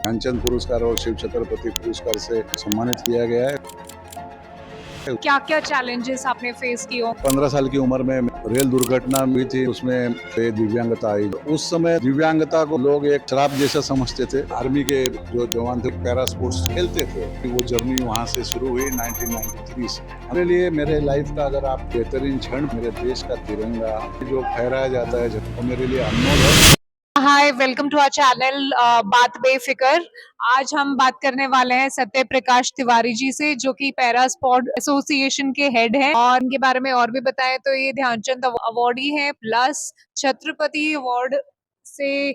ध्यानचंद पुरस्कार और शिव छत्रपति पुरस्कार से सम्मानित किया गया है। क्या क्या चैलेंजेस आपने फेस किए हो? 15 साल की उम्र में रेल दुर्घटना हुई थी, उसमें दिव्यांगता आई। उस समय दिव्यांगता को लोग एक शराब जैसा समझते थे। आर्मी के जो जवान थे पैरा स्पोर्ट्स खेलते थे। वो जर्नी वहाँ से शुरू हुई 1993 से। मेरे लिए मेरे लाइफ का अगर आप बेहतरीन क्षण मेरे देश का तिरंगा जो फहराया जाता है वो मेरे लिए अनमोल है। हाय, वेलकम टू आवर चैनल बात बेफिक्र। आज हम बात करने वाले हैं सत्य प्रकाश तिवारी जी से, जो कि पैरा स्पोर्ट एसोसिएशन के हेड हैं। और इनके बारे में और भी बताएं तो ये ध्यानचंद अवार्डी हैं, प्लस छत्रपति अवार्ड से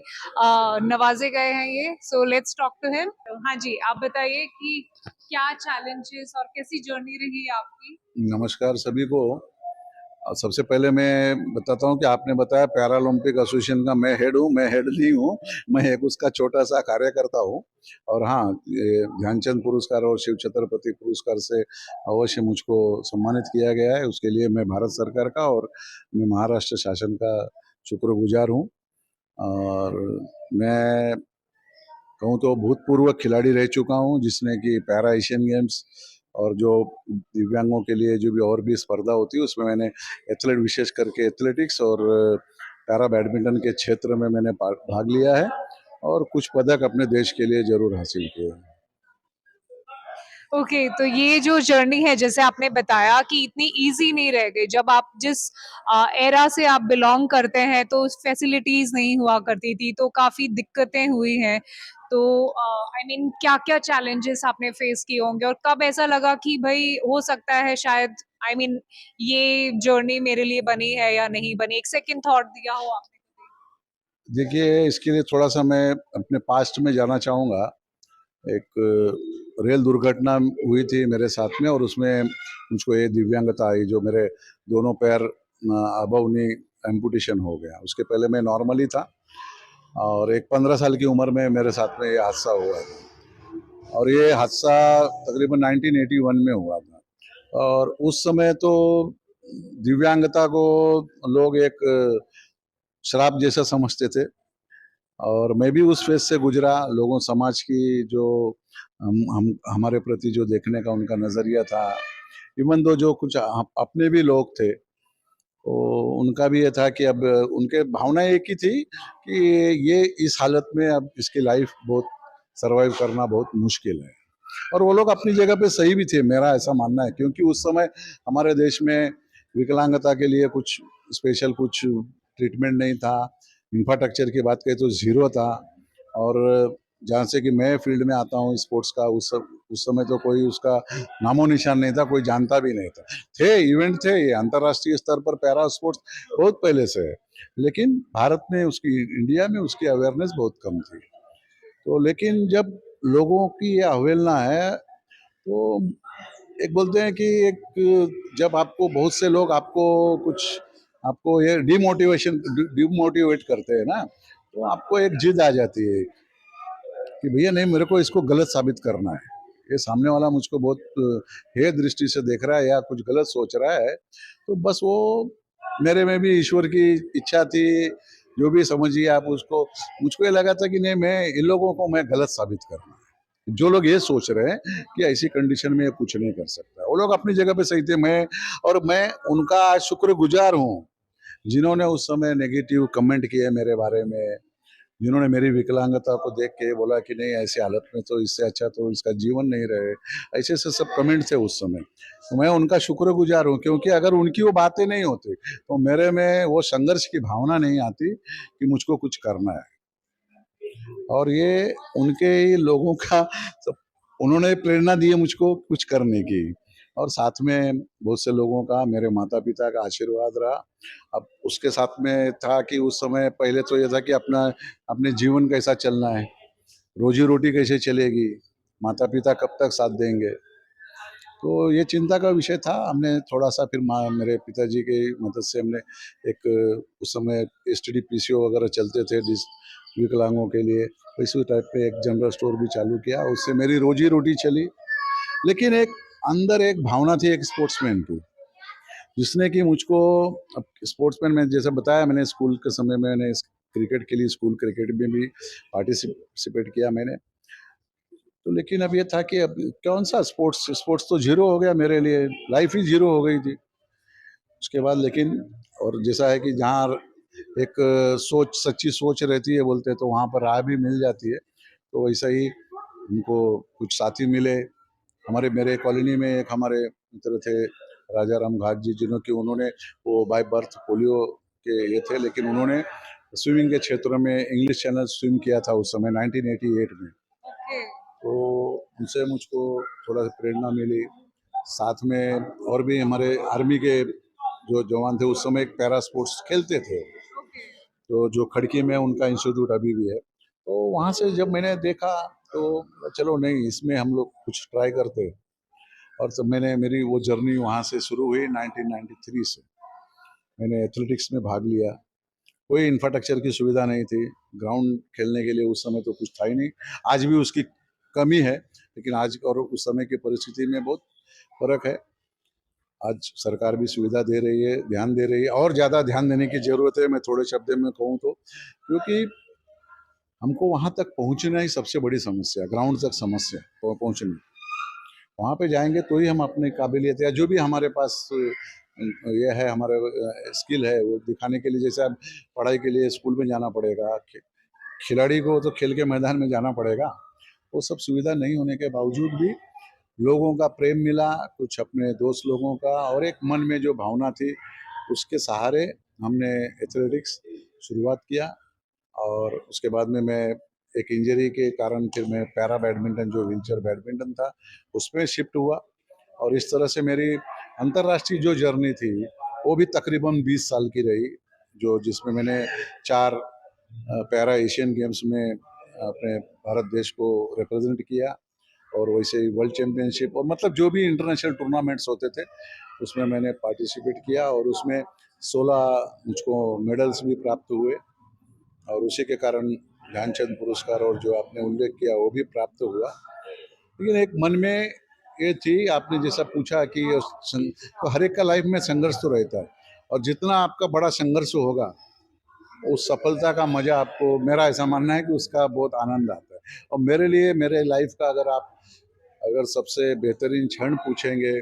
नवाजे गए हैं ये। So let's talk to him. हाँ जी, आप बताइए कि क्या चैलेंजेस और कैसी जर्नी रही आपकी? नमस्कार सभी को। सबसे पहले मैं बताता हूँ कि आपने बताया पैरालंपिक एसोसिएशन का मैं हेड हूँ। मैं हेड नहीं हूँ, मैं एक उसका छोटा सा कार्यकर्ता हूँ। और हाँ, ध्यानचंद पुरस्कार और शिव छत्रपति पुरस्कार से अवश्य मुझको सम्मानित किया गया है। उसके लिए मैं भारत सरकार का और मैं महाराष्ट्र शासन का शुक्रगुजार हूँ। और मैं कहूँ तो भूतपूर्व खिलाड़ी रह चुका हूँ, जिसने कि पैरा एशियन गेम्स और जो दिव्यांगों के लिए जो भी और भी स्पर्धा होती है उसमें मैंने एथलेट विशेष करके एथलेटिक्स और पैरा बैडमिंटन के क्षेत्र में मैंने भाग लिया है और कुछ पदक अपने देश के लिए जरूर हासिल किए हैं। ओके, तो ये जो जर्नी है, जैसे आपने बताया कि इतनी इजी नहीं रह गई। जब आप जिस एरा से आप बिलोंग करते हैं तो फैसिलिटीज नहीं हुआ करती थी, तो काफी दिक्कतें हुई हैं। तो आई मीन क्या क्या चैलेंजेस आपने फेस किए होंगे, और कब ऐसा लगा कि भाई हो सकता है शायद आई मीन ये जर्नी मेरे लिए बनी है या नहीं बनी? एक सेकंड थॉट दिया हो आपने? देखिए, इसके लिए थोड़ा सा मैं अपने पास्ट में जाना चाहूँगा। एक रेल दुर्घटना हुई थी मेरे साथ में और उसमें मुझको ये दिव्यांगता आई, जो मेरे दोनों पैर अबव नी एम्पुटेशन हो गया। उसके पहले मैं नॉर्मली था और एक 15 साल की उम्र में मेरे साथ में ये हादसा हुआ था। और ये हादसा तकरीबन 1981 में हुआ था। और उस समय तो दिव्यांगता को लोग एक शराब जैसा समझते थे। और मैं भी उस फेज से गुजरा। लोगों समाज की जो हम हमारे प्रति जो देखने का उनका नजरिया था, इवन दो जो कुछ अपने भी लोग थे, तो उनका भी ये था कि अब उनके भावना एक ही थी कि ये इस हालत में अब इसकी लाइफ बहुत सरवाइव करना बहुत मुश्किल है। और वो लोग अपनी जगह पे सही भी थे, मेरा ऐसा मानना है, क्योंकि उस समय हमारे देश में विकलांगता के लिए कुछ स्पेशल कुछ ट्रीटमेंट नहीं था। इंफ्रास्ट्रक्चर की बात करें तो जीरो था। और जहाँ से कि मैं फील्ड में आता हूँ स्पोर्ट्स का, उस समय तो कोई उसका नामो निशान नहीं था, कोई जानता भी नहीं था। थे इवेंट थे, ये अंतर्राष्ट्रीय स्तर पर पैरा स्पोर्ट्स बहुत पहले से है, लेकिन भारत में उसकी, इंडिया में उसकी अवेयरनेस बहुत कम थी। तो लेकिन जब लोगों की ये अवहेलना है, तो एक बोलते हैं कि एक जब आपको बहुत से लोग आपको कुछ आपको ये डिमोटिवेट करते हैं ना, तो आपको एक जिद आ जाती है कि भैया नहीं, मेरे को इसको गलत साबित करना है। ये सामने वाला मुझको बहुत हे दृष्टि से देख रहा है या कुछ गलत सोच रहा है। तो बस वो मेरे में भी ईश्वर की इच्छा थी, जो भी समझिए आप उसको। मुझको ये लगा था कि नहीं, मैं इन लोगों को मैं गलत साबित करना है। जो लोग ये सोच रहे हैं कि ऐसी कंडीशन में ये कुछ नहीं कर सकता, वो लोग अपनी जगह पे सही थे। मैं उनका शुक्रगुजार हूँ जिन्होंने उस समय नेगेटिव कमेंट किए मेरे बारे में, जिन्होंने मेरी विकलांगता को देख के बोला कि नहीं, ऐसी हालत में तो इससे अच्छा तो इसका जीवन नहीं रहे। ऐसे से सब कमेंट थे उस समय। तो मैं उनका शुक्रगुजार हूँ, क्योंकि अगर उनकी वो बातें नहीं होती तो मेरे में वो संघर्ष की भावना नहीं आती कि मुझको कुछ करना है। और ये उनके ही लोगों का उन्होंने प्रेरणा दी है मुझको कुछ करने की। और साथ में बहुत से लोगों का, मेरे माता पिता का आशीर्वाद रहा। अब उसके साथ में था कि उस समय पहले तो ये था कि अपने जीवन कैसा चलना है, रोजी रोटी कैसे चलेगी, माता पिता कब तक साथ देंगे। तो ये चिंता का विषय था। हमने थोड़ा सा फिर मेरे पिताजी की मदद से हमने एक उस समय एसटीडी पीसीओ वगैरह चलते थे विकलांगों के लिए, इसी टाइप पे एक जनरल स्टोर भी चालू किया। उससे मेरी रोजी रोटी चली। लेकिन एक अंदर एक भावना थी एक स्पोर्ट्समैन की, जिसने कि मुझको, अब स्पोर्ट्समैन में जैसे बताया, मैंने स्कूल के समय में मैंने क्रिकेट के लिए स्कूल क्रिकेट में भी पार्टिसिपेट किया मैंने। तो लेकिन अब ये था कि अब कौन सा स्पोर्ट्स स्पोर्ट्स तो जीरो हो गया मेरे लिए, लाइफ ही जीरो हो गई थी उसके बाद। लेकिन और जैसा है कि जहाँ एक सोच, सच्ची सोच रहती है बोलते हैं, तो वहाँ पर राह भी मिल जाती है। तो वैसा ही उनको कुछ साथी मिले। हमारे मेरे कॉलोनी में एक हमारे मित्र थे, राजा राम घाट जी, जिन्होंने उन्होंने वो बाय बर्थ पोलियो के ये थे, लेकिन उन्होंने स्विमिंग के क्षेत्र में इंग्लिश चैनल स्विम किया था उस समय 1988 में। ओके। तो उनसे मुझको थोड़ा प्रेरणा मिली। साथ में और भी हमारे आर्मी के जो जवान थे उस समय एक पैरा स्पोर्ट्स खेलते थे, ओके। तो जो खड़की में उनका इंस्टीट्यूट अभी भी है। तो वहाँ से जब मैंने देखा तो चलो नहीं, इसमें हम लोग कुछ ट्राई करते। और तो मैंने मेरी वो जर्नी वहाँ से शुरू हुई 1993 से। मैंने एथलेटिक्स में भाग लिया। कोई इंफ्रास्ट्रक्चर की सुविधा नहीं थी, ग्राउंड खेलने के लिए उस समय तो कुछ था ही नहीं। आज भी उसकी कमी है, लेकिन आज और उस समय की परिस्थिति में बहुत फर्क है। आज सरकार भी सुविधा दे रही है, ध्यान दे रही है, और ज़्यादा ध्यान देने की ज़रूरत है, मैं थोड़े शब्द में कहूँ तो। क्योंकि हमको वहाँ तक पहुँचना ही सबसे बड़ी समस्या, ग्राउंड तक समस्या पहुँचनी। वहाँ पे जाएंगे तो ही हम अपनी काबिलियत या जो भी हमारे पास ये है, हमारे स्किल है, वो दिखाने के लिए। जैसे अब पढ़ाई के लिए स्कूल में जाना पड़ेगा, खिलाड़ी को तो खेल के मैदान में जाना पड़ेगा। वो सब सुविधा नहीं होने के बावजूद भी लोगों का प्रेम मिला, कुछ अपने दोस्त लोगों का, और एक मन में जो भावना थी उसके सहारे हमने एथलेटिक्स शुरुआत किया। और उसके बाद में मैं एक इंजरी के कारण फिर मैं पैरा बैडमिंटन, जो व्हीलचेयर बैडमिंटन था, उसमें शिफ्ट हुआ। और इस तरह से मेरी अंतर्राष्ट्रीय जो जर्नी थी वो भी तकरीबन 20 साल की रही, जो जिसमें मैंने 4 पैरा एशियन गेम्स में अपने भारत देश को रिप्रेजेंट किया। और वैसे ही वर्ल्ड चैम्पियनशिप, और मतलब जो भी इंटरनेशनल टूर्नामेंट्स होते थे उसमें मैंने पार्टिसिपेट किया, और उसमें 16 मुझको मेडल्स भी प्राप्त हुए। और उसी के कारण ध्यानचंद पुरस्कार और जो आपने उल्लेख किया वो भी प्राप्त हुआ। लेकिन एक मन में ये थी, आपने जैसा पूछा कि तो हर एक का लाइफ में संघर्ष तो रहता है, और जितना आपका बड़ा संघर्ष होगा उस सफलता का मजा आपको, मेरा ऐसा मानना है कि उसका बहुत आनंद आता है। और मेरे लिए मेरे लाइफ का अगर सबसे बेहतरीन क्षण पूछेंगे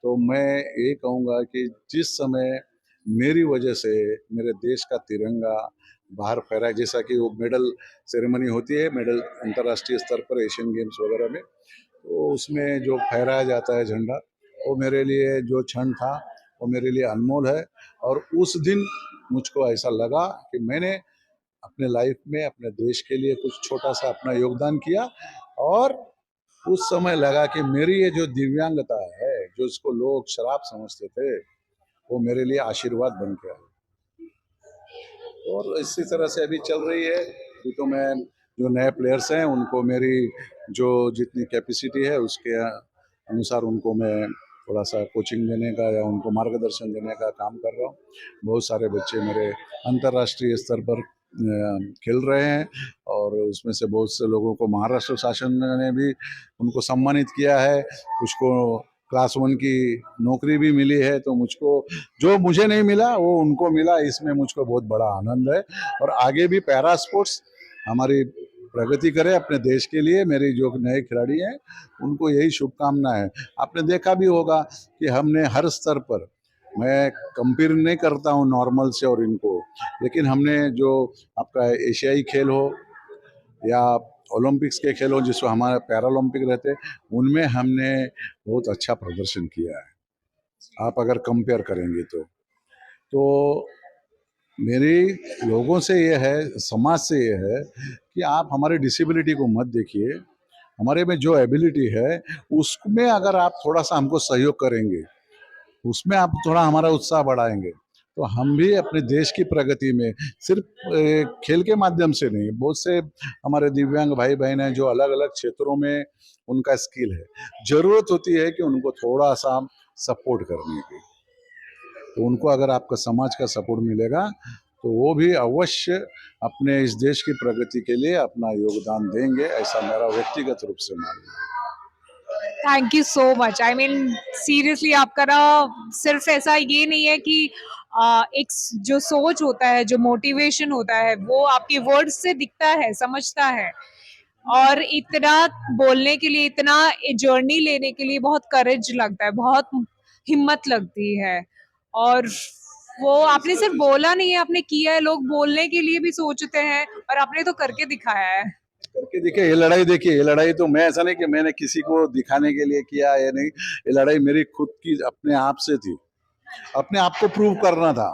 तो मैं ये कहूँगा कि जिस समय मेरी वजह से मेरे देश का तिरंगा बाहर फहराया, जैसा कि वो मेडल सेरेमनी होती है, मेडल अंतर्राष्ट्रीय स्तर पर एशियन गेम्स वगैरह में, तो उसमें जो फहराया जाता है झंडा, वो मेरे लिए जो क्षण था वो मेरे लिए अनमोल है। और उस दिन मुझको ऐसा लगा कि मैंने अपने लाइफ में अपने देश के लिए कुछ छोटा सा अपना योगदान किया। और उस समय लगा कि मेरी ये जो दिव्यांगता है, जो इसको लोग शराब समझते थे, वो मेरे लिए आशीर्वाद बन के आई। और इसी तरह से अभी चल रही है। अभी तो मैं, जो नए प्लेयर्स हैं उनको मेरी जो जितनी कैपेसिटी है उसके अनुसार उनको मैं थोड़ा सा कोचिंग देने का या उनको मार्गदर्शन देने का काम कर रहा हूँ। बहुत सारे बच्चे मेरे अंतर्राष्ट्रीय स्तर पर खेल रहे हैं, और उसमें से बहुत से लोगों को महाराष्ट्र शासन ने भी उनको सम्मानित किया है। कुछ को क्लास 1 की नौकरी भी मिली है। तो मुझको, जो मुझे नहीं मिला वो उनको मिला, इसमें मुझको बहुत बड़ा आनंद है। और आगे भी पैरा स्पोर्ट्स हमारी प्रगति करे अपने देश के लिए। मेरे जो नए खिलाड़ी हैं उनको यही शुभकामना है। आपने देखा भी होगा कि हमने हर स्तर पर, मैं कंपेयर नहीं करता हूँ नॉर्मल से और इनको, लेकिन हमने जो आपका एशियाई खेल हो या ओलंपिक्स के खेल हो, जिसमें हमारे पैरालंपिक रहते, उनमें हमने बहुत अच्छा प्रदर्शन किया है। आप अगर कंपेयर करेंगे तो मेरी लोगों से ये है, समाज से ये है कि आप हमारी डिसेबिलिटी को मत देखिए। हमारे में जो एबिलिटी है उसमें अगर आप थोड़ा सा हमको सहयोग करेंगे, उसमें आप थोड़ा हमारा उत्साह बढ़ाएंगे, तो हम भी अपने देश की प्रगति में सिर्फ खेल के माध्यम से नहीं, बहुत से हमारे दिव्यांग भाई बहन हैं जो अलग अलग क्षेत्रों में उनका स्किल है, जरूरत होती है कि उनको थोड़ा सा सपोर्ट करने की। तो उनको अगर आपका समाज का सपोर्ट मिलेगा तो वो भी अवश्य अपने इस देश की प्रगति के लिए अपना योगदान देंगे, ऐसा मेरा व्यक्तिगत रूप से मानना है। Thank you so much. I mean seriously आपका ना सिर्फ ऐसा ये नहीं है कि एक जो सोच होता है, जो मोटिवेशन होता है, वो आपके वर्ड्स से दिखता है, समझता है। और इतना बोलने के लिए, इतना जर्नी लेने के लिए बहुत करेज लगता है, बहुत हिम्मत लगती है। और वो आपने सिर्फ बोला नहीं है, आपने किया है। लोग बोलने के लिए भी सोचते हैं और आपने तो करके दिखाया है। करके देखिए, ये लड़ाई देखिए, ये लड़ाई तो मैं ऐसा नहीं कि मैंने किसी को दिखाने के लिए किया या नहीं, ये लड़ाई मेरी खुद की अपने आप से थी, अपने आप को प्रूव करना था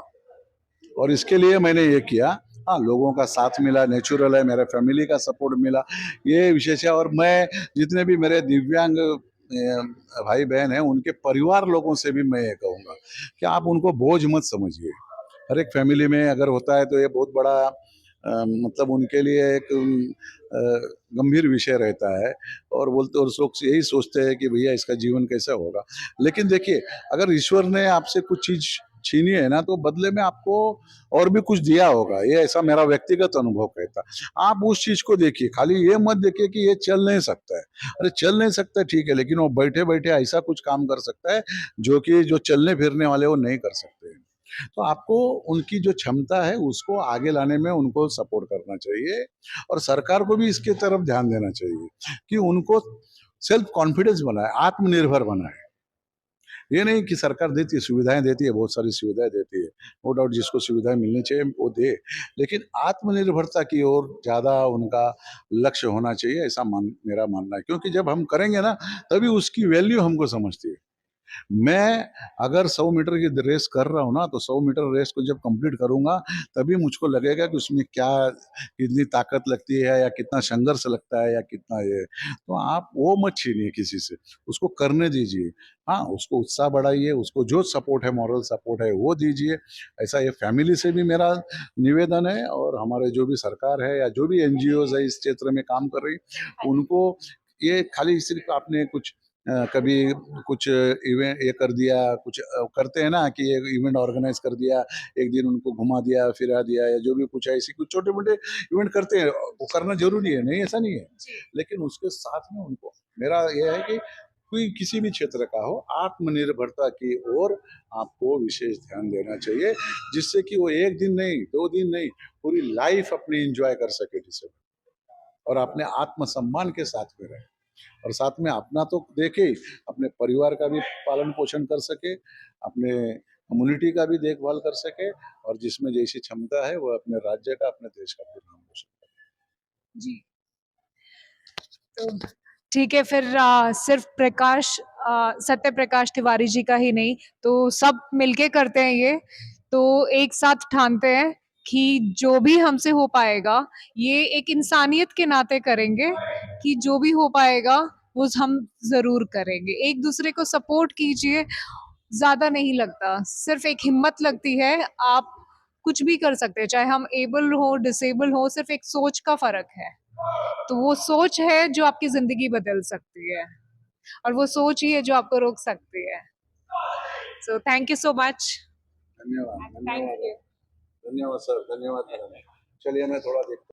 और इसके लिए मैंने ये किया। हाँ, लोगों का साथ मिला, नेचुरल है, मेरे फैमिली का सपोर्ट मिला, ये विशेष है। और मैं जितने भी मेरे दिव्यांग भाई बहन हैं, उनके परिवार लोगों से भी मैं ये कहूँगा कि आप उनको बोझ मत समझिए। हर एक फैमिली में अगर होता है तो ये बहुत बड़ा मतलब उनके लिए एक गंभीर विषय रहता है और बोलते और लोग यही सोचते हैं कि भैया इसका जीवन कैसा होगा। लेकिन देखिए, अगर ईश्वर ने आपसे कुछ चीज छीनी है ना, तो बदले में आपको और भी कुछ दिया होगा, ये ऐसा मेरा व्यक्तिगत अनुभव कहता। आप उस चीज को देखिए, खाली ये मत देखिए कि ये चल नहीं सकता है। अरे चल नहीं सकता ठीक है, लेकिन वो बैठे बैठे ऐसा कुछ काम कर सकता है जो कि जो चलने फिरने वाले वो नहीं कर सकते हैं। तो आपको उनकी जो क्षमता है उसको आगे लाने में उनको सपोर्ट करना चाहिए और सरकार को भी इसके तरफ ध्यान देना चाहिए कि उनको सेल्फ कॉन्फिडेंस बनाए, आत्मनिर्भर बनाए। ये नहीं कि सरकार देती है, सुविधाएं देती है, बहुत सारी सुविधाएं देती है, नो डाउट जिसको सुविधाएं मिलनी चाहिए वो दे, लेकिन आत्मनिर्भरता की ओर ज्यादा उनका लक्ष्य होना चाहिए, ऐसा मेरा मानना है। क्योंकि जब हम करेंगे ना, तभी उसकी वैल्यू हमको समझती है। मैं अगर 100 मीटर की रेस कर रहा हूँ ना, तो 100 मीटर रेस को जब कंप्लीट करूंगा, तभी मुझको लगेगा कि उसमें क्या, कितनी ताकत लगती है या कितना संघर्ष लगता है या कितना ये। तो आप वो मत छीनिए किसी से, उसको करने दीजिए। हाँ, उसको उत्साह बढ़ाइए, उसको जो सपोर्ट है, मॉरल सपोर्ट है वो दीजिए। ऐसा ये फैमिली से भी मेरा निवेदन है और हमारे जो भी सरकार है या जो भी एनजीओ है इस क्षेत्र में काम कर रही, उनको ये खाली सिर्फ आपने कुछ कभी कुछ इवेंट ये कर दिया, कुछ करते हैं ना कि एक इवेंट ऑर्गेनाइज कर दिया, एक दिन उनको घुमा दिया फिरा दिया या जो भी कुछ है, ऐसी कुछ छोटे मोटे इवेंट करते हैं, वो करना जरूरी है, नहीं ऐसा नहीं है। लेकिन उसके साथ में उनको, मेरा यह है कि कोई किसी भी क्षेत्र का हो, आत्मनिर्भरता की ओर आपको विशेष ध्यान देना चाहिए, जिससे कि वो एक दिन नहीं, 2 दिन नहीं, पूरी लाइफ अपनी एंजॉय कर सके जिसे, और अपने आत्मसम्मान के साथ में रहे और साथ में अपना तो देखे, अपने परिवार का भी पालन पोषण कर सके, अपने कम्युनिटी का भी देखभाल कर सके और जिसमें जैसी क्षमता है वो अपने राज्य का, अपने देश का भी नाम रोशन करे। जी, तो ठीक है फिर। सिर्फ सत्य प्रकाश तिवारी जी का ही नहीं, तो सब मिलके करते हैं ये। तो एक साथ ठानते हैं कि जो भी हमसे हो पाएगा, ये एक इंसानियत के नाते करेंगे कि जो भी हो पाएगा वो हम जरूर करेंगे। एक दूसरे को सपोर्ट कीजिए, ज्यादा नहीं लगता, सिर्फ एक हिम्मत लगती है। आप कुछ भी कर सकते हैं, चाहे हम एबल हो डिसेबल हो, सिर्फ एक सोच का फर्क है। तो वो सोच है जो आपकी जिंदगी बदल सकती है, और वो सोच ही है जो आपको रोक सकती है। So thank you so much. धन्यवाद, थैंक धन्यवाद, यू। धन्यवाद सर, धन्यवाद। चलिए मैं थोड़ा देखता